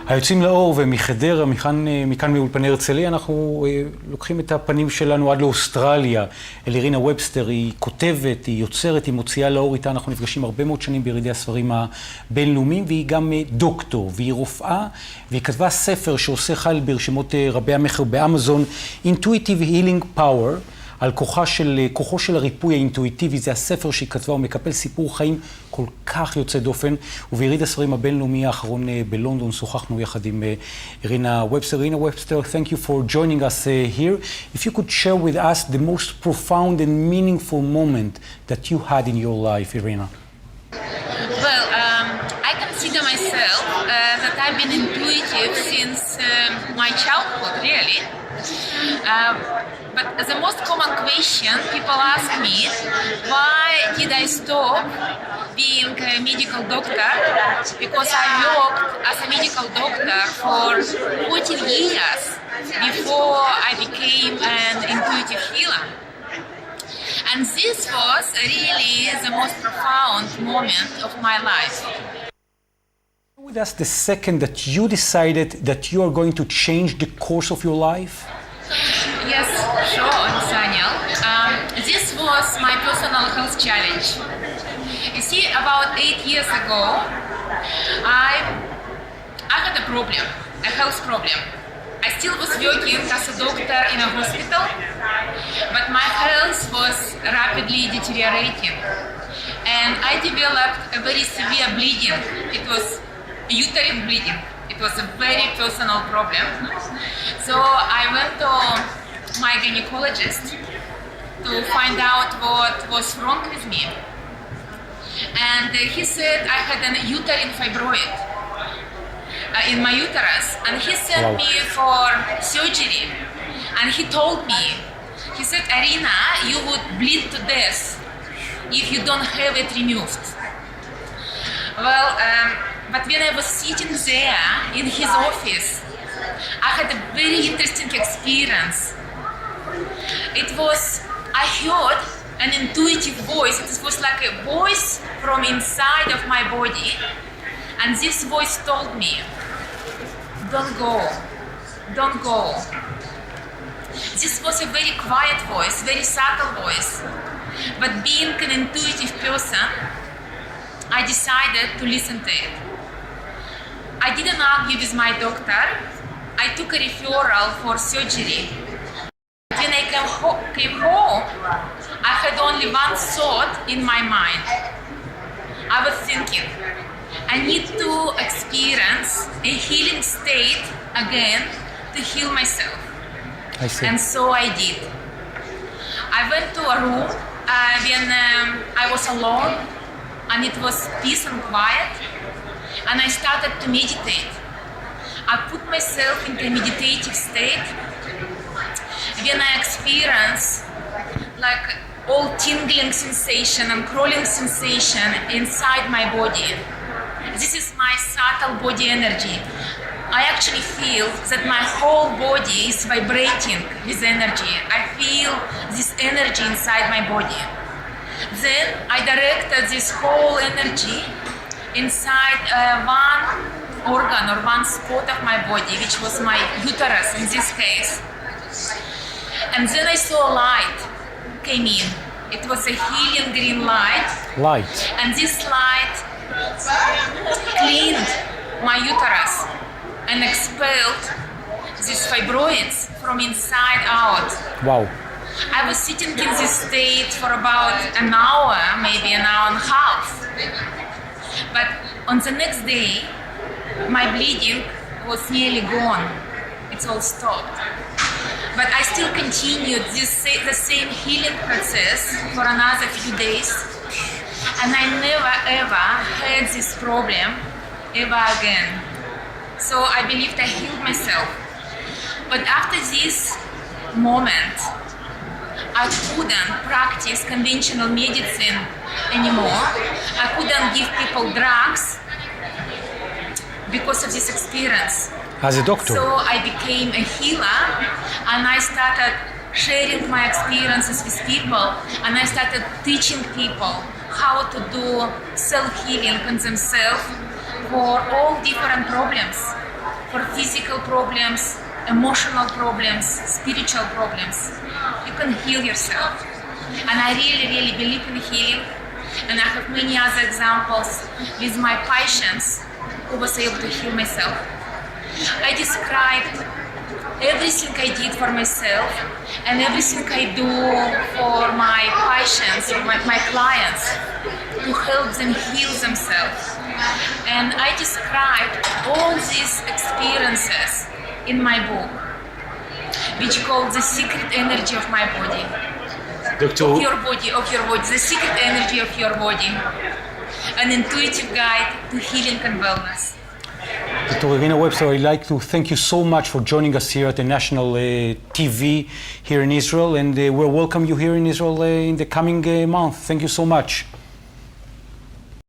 היוצאים לאור ומחדרה, מכאן מאולפני הרצליה, אנחנו לוקחים את הפנים שלנו עד לאוסטרליה. אל אירינה וובסטר, היא כותבת, היא יוצרת, היא מוציאה לאור איתה. אנחנו נפגשים הרבה מאוד שנים בירידי הספרים הבינלאומיים, והיא גם דוקטור, והיא רופאה, והיא כתבה ספר שעושה חייל ברשימות רבי המחר באמזון, Intuitive Healing Power, על כוחו של הריפוי האינטואיטיבי. זה הספר שהיא כתבה, הוא מקפל סיפור חיים כל כך יוצא דופן, וביריד הספרים הבינלאומי האחרון בלונדון שוחחנו יחד עם אירינה וובסטר. אירינה וובסטר, thank you for joining us here. If you could share with us the most profound and meaningful moment that you had in your life, Irina. Well, I consider myself that I've been intuitive since my childhood, really. But the most common question people ask me, why did I stop being a medical doctor? Because I worked as a medical doctor for 14 years before I became an intuitive healer. And this was really the most profound moment of my life. With us the second that you decided that you are going to change the course of your life? Yes, sure, Daniel. This was my personal health challenge. You see, about 8 years ago, I had a problem, a health problem. I still was working as a doctor in a hospital, but my health was rapidly deteriorating. And I developed a very severe bleeding. It was uterine bleeding. It was a very personal problem. So I went to my gynecologist to find out what was wrong with me. And he said I had an uterine fibroid in my uterus. And he sent me for surgery. And he told me, he said, Irina, you would bleed to death if you don't have it removed. Well, but when I was sitting there in his office, I had a very interesting experience. It was, I heard an intuitive voice. It was like a voice from inside of my body. And this voice told me, don't go, don't go. This was a very quiet voice, very subtle voice. But being an intuitive person, I decided to listen to it. I didn't argue with my doctor. I took a referral for surgery. When I came home, I had only one thought in my mind. I was thinking, I need to experience a healing state again to heal myself. I see. And so I did. I went to a room when I was alone, and it was peace and quiet, and I started to meditate. I put myself into a meditative state when I experience like all tingling sensation and crawling sensation inside my body. This is my subtle body energy. I actually feel that my whole body is vibrating with energy. I feel this energy inside my body. Then I directed this whole energy inside one organ or one spot of my body, which was my uterus in this case. And then I saw a light came in. It was a healing green light. Light. And this light cleaned my uterus and expelled these fibroids from inside out. Wow. I was sitting in this state for about an hour, maybe an hour and a half. But on the next day, my bleeding was nearly gone. It's all stopped. But I still continued the same healing process for another few days. And I never ever had this problem ever again. So I believed I healed myself. But after this moment, I couldn't practice conventional medicine anymore. I couldn't give people drugs because of this experience. As a doctor. So I became a healer, and I started sharing my experiences with people, and I started teaching people how to do self-healing on themselves for all different problems. for physical problems, emotional problems, spiritual problems. You can heal yourself. And I really, really believe in healing. And I have many other examples with my patients who was able to heal myself. I described everything I did for myself and everything I do for my patients or my clients to help them heal themselves. And I described all these experiences in my book, which called The Secret Energy of My Body. Of your body, the secret energy of your body. An intuitive guide to healing and wellness. Dr. אירינה ובסטר, I'd like to thank you so much for joining us here at the national TV here in Israel, and we'll welcome you here in Israel in the coming month. Thank you so much.